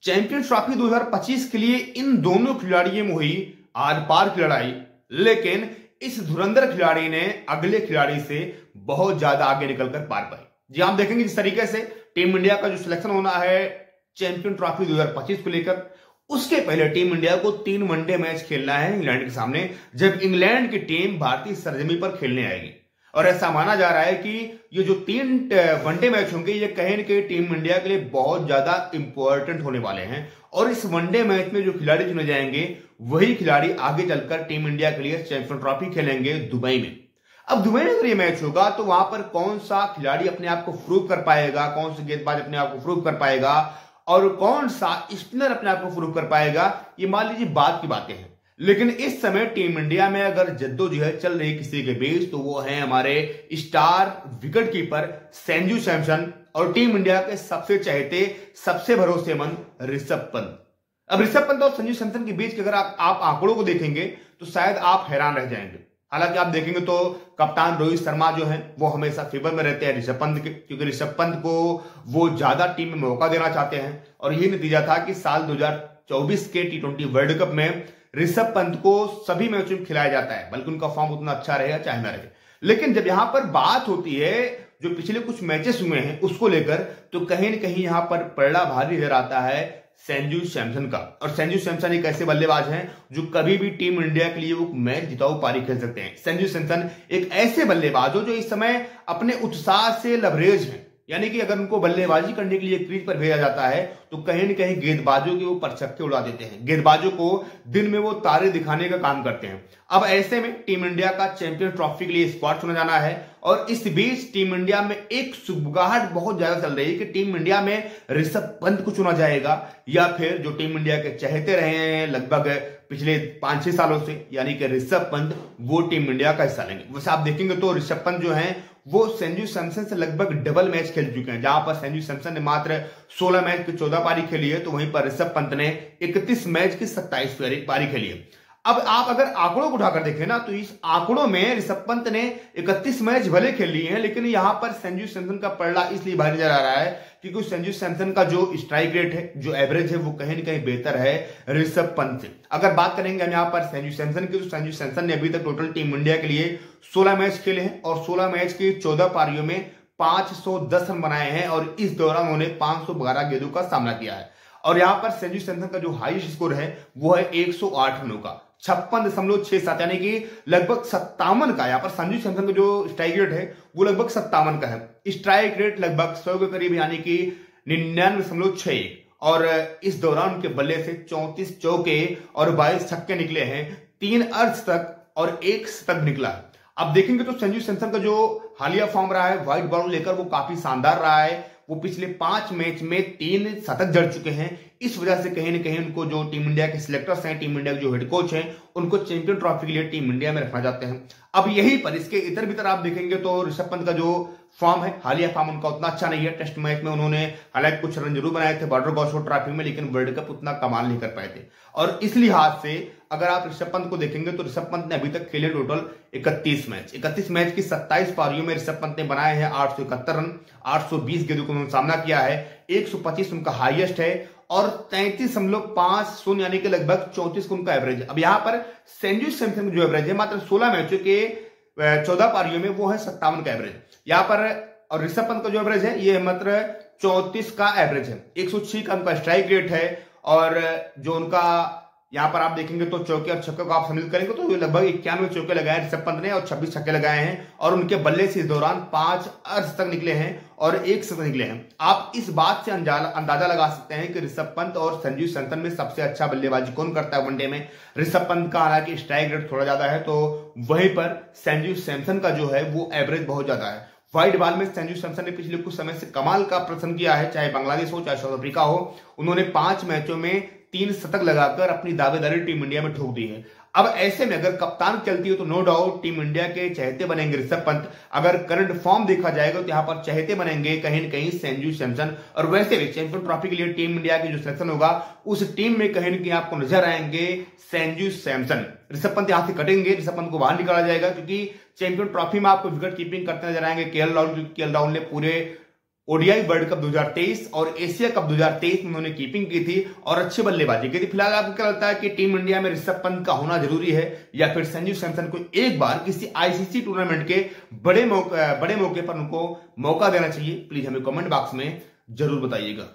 Champions trophy 2025 के लिए इन दोनों खिलाड़ियों में हुई आर पार की लड़ाई, लेकिन इस धुरंधर खिलाड़ी ने अगले खिलाड़ी से बहुत ज्यादा आगे निकलकर पार पाई। जी आप देखेंगे जिस तरीके से टीम इंडिया का जो सिलेक्शन होना है चैंपियन ट्रॉफी 2025 को लेकर, उसके पहले टीम इंडिया को 3 वनडे मैच खेलना है इंग्लैंड के सामने, जब इंग्लैंड की टीम भारतीय सरजमी पर खेलने आएगी। और ऐसा माना जा रहा है कि ये जो 3 वनडे मैच होंगे ये कहीं न कहीं टीम इंडिया के लिए बहुत ज्यादा इंपॉर्टेंट होने वाले हैं। और इस वनडे मैच में जो खिलाड़ी चुने जाएंगे वही खिलाड़ी आगे चलकर टीम इंडिया के लिए चैंपियन ट्रॉफी खेलेंगे दुबई में। अब दुबई में अगर ये मैच होगा तो वहां पर कौन सा खिलाड़ी अपने आप को प्रूव कर पाएगा, कौन सा गेंदबाज अपने आप को प्रूव कर पाएगा और कौन सा स्पिनर अपने आप को प्रूव कर पाएगा, ये मान लीजिए बाद की बातें हैं। लेकिन इस समय टीम इंडिया में अगर जद्दोजहद चल रही किसी के बीच तो वो है हमारे star wicket keeper Sanju Samson और टीम इंडिया के सबसे चहेते, सबसे भरोसेमंद ऋषभ पंत। अब ऋषभ पंत और संजू सैमसन के बीच अगर आप आंकड़ों को देखेंगे तो शायद आप हैरान रह जाएंगे। हालांकि आप देखेंगे तो कप्तान रोहित शर्मा जो है वो हमेशा फेवर में रहते हैं ऋषभ पंत के, क्योंकि ऋषभ पंत को वो ज्यादा टीम में मौका देना चाहते हैं। और यही नतीजा था कि साल 2024 के T20 वर्ल्ड कप में ऋषभ पंत को सभी मैचों में खिलाया जाता है, बल्कि उनका फॉर्म उतना अच्छा रहे या चाहे ना रहे। लेकिन जब यहां पर बात होती है जो पिछले कुछ मैचेस हुए हैं उसको लेकर, तो कहीं न कहीं यहां पर पलड़ा भारी नजर आता है संजू सैमसन का। और संजू सैमसन एक ऐसे बल्लेबाज हैं जो कभी भी टीम इंडिया के लिए वो मैच जिताऊ पारी खेल सकते हैं। संजू सैमसन एक ऐसे बल्लेबाज हो जो इस समय अपने उत्साह से लबरेज हैं, यानी कि अगर उनको बल्लेबाजी करने के लिए क्रीज पर भेजा जाता है तो कहीं न कहीं गेंदबाजों के वो परछक्के उड़ा देते हैं, गेंदबाजों को दिन में वो तारे दिखाने का काम करते हैं। अब ऐसे में टीम इंडिया का चैंपियन ट्रॉफी के लिए स्क्वाड चुना जाना है और इस बीच टीम इंडिया में एक सुगबुगाहट बहुत ज्यादा चल रही है कि टीम इंडिया में ऋषभ पंत को चुना जाएगा या फिर जो टीम इंडिया के चहेते रहे हैं लगभग पिछले 5-6 सालों से, यानी कि ऋषभ पंत वो टीम इंडिया का हिस्सा लेंगे। वैसे आप देखेंगे तो ऋषभ पंत जो है वो संजू सैमसन से लगभग डबल मैच खेल चुके हैं। जहां पर संजू सैमसन ने मात्र 16 मैच की 14 पारी खेली है, तो वहीं पर ऋषभ पंत ने 31 मैच की 27 पारी खेली है। अब आप अगर आंकड़ों को उठाकर देखें ना तो इस आंकड़ों में ऋषभ पंत ने 31 मैच भले खेल लिए हैं, लेकिन यहां पर संजू सैमसन का पलड़ा इसलिए भारी नजर आ रहा है क्योंकि संजू सैमसन का जो स्ट्राइक रेट है, जो एवरेज है, वो कहीं न कहीं बेहतर है ऋषभ पंत से। अगर बात करेंगे हम यहाँ पर संजू सैमसन की, तो संजू सैमसन ने अभी तक टोटल टीम इंडिया के लिए 16 मैच खेले हैं और 16 मैच की 14 पारियों में 510 रन बनाए हैं और इस दौरान उन्होंने 512 गेंदों का सामना किया है। और यहां पर संजू सैमसन का जो हाईएस्ट स्कोर है वो है 108 रनों का, 56.67, यानी कि लगभग 57 का। यहां पर संजू सैमसन का जो स्ट्राइक रेट है वो लगभग 57 का है। स्ट्राइक रेट लगभग 100 के करीब, यानी कि 99.61। और इस दौरान उनके बल्ले से 34 चौके और 22 छक्के निकले हैं, 3 अर्धशतक और 1 शतक निकला है। अब देखेंगे तो संजू सैमसन का जो हालिया फॉर्म रहा है व्हाइट बॉल लेकर वो काफी शानदार रहा है। वो पिछले 5 मैच में 3 शतक जड़ चुके हैं। इस वजह से कहीं न कहीं उनको जो टीम इंडिया के सिलेक्टर्स हैं, टीम इंडिया के जो हेड कोच हैं, उनको चैंपियन ट्रॉफी के लिए टीम इंडिया में रखना चाहते हैं। अब यही पर इसके इधर भीतर आप देखेंगे तो ऋषभ पंत का जो फॉर्म है, हालिया फॉर्म उनका उतना अच्छा नहीं है। टेस्ट मैच में उन्होंने हालांकि कुछ रन जरूर बनाए थे बॉर्डर गवास्कर ट्रॉफी में, लेकिन वर्ल्ड कप उतना कमाल नहीं कर पाए थे। और इस लिहाज से अगर आप ऋषभ पंत को देखेंगे तो ऋषभ पंत ने अभी तक खेले टोटल 31 मैच की 27 पारियों में ऋषभ पंत ने बनाए हैं 871 रन, 820 गेंदों का उन्होंने सामना किया है, 125 उनका हाईएस्ट है और 33.50 यानी कि लगभग 34 का उनका एवरेज है। अब यहां पर संजू सैमसन जो एवरेज है मात्र 16 मैचों के 14 पारियों में वो है 57 का एवरेज यहां पर। और ऋषभ पंत का जो एवरेज है ये मात्र 34 का एवरेज है, 106 का उनका स्ट्राइक रेट है। और जो उनका यहां पर आप देखेंगे तो चौके और छक्के को आप सम्मिलित करेंगे तो ये लगभग 91 चौके लगाए ऋषभ पंत ने और 26 छक्के लगाए हैं। और उनके बल्ले से इस दौरान 5 अर्धशतक निकले हैं और 1 शतक निकले हैं। आप इस बात से अंदाजा लगा सकते हैं कि ऋषभ पंत और संजू सैमसन में सबसे अच्छा बल्लेबाजी कौन करता है वनडे में। ऋषभ पंत का हालांकि स्ट्राइक रेट थोड़ा ज्यादा है, तो वहीं पर संजू सैमसन का जो है वो एवरेज बहुत ज्यादा है। व्हाइट बॉल में संजू सैमसन ने पिछले कुछ समय से कमाल का प्रदर्शन किया है, चाहे बांग्लादेश हो चाहे साउथ अफ्रीका हो। उन्होंने 5 मैचों में 3 शतक लगाकर अपनी दावेदारी टीम इंडिया में ठोक दी है। अब ऐसे में अगर कप्तान चलती हो तो नो डाउट टीम इंडिया के चहेते बनेंगे ऋषभ पंत। अगर करंट फॉर्म देखा जाएगा तो यहां पर चहेते बनेंगे कहीं न कहीं संजू सैमसन। और वैसे भी चैंपियन ट्रॉफी के लिए टीम इंडिया की जो सिलेक्शन होगा उस टीम में कहीं न कहीं आपको नजर आएंगे संजू सैमसन। ऋषभ पंत यहां से कटेंगे, ऋषभ पंत को बाहर निकाला जाएगा क्योंकि चैंपियन ट्रॉफी में आपको विकेट कीपिंग करते नजर आएंगे केएल राहुल ने पूरे ओडीआई वर्ल्ड कप 2023 और एशिया कप 2023 में उन्होंने कीपिंग की थी और अच्छी बल्लेबाजी की थी। फिलहाल आपको क्या लगता है कि टीम इंडिया में ऋषभ पंत का होना जरूरी है या फिर संजू सैमसन को एक बार किसी आईसीसी टूर्नामेंट के बड़े मौके पर उनको मौका देना चाहिए? प्लीज हमें कमेंट बॉक्स में जरूर बताइएगा।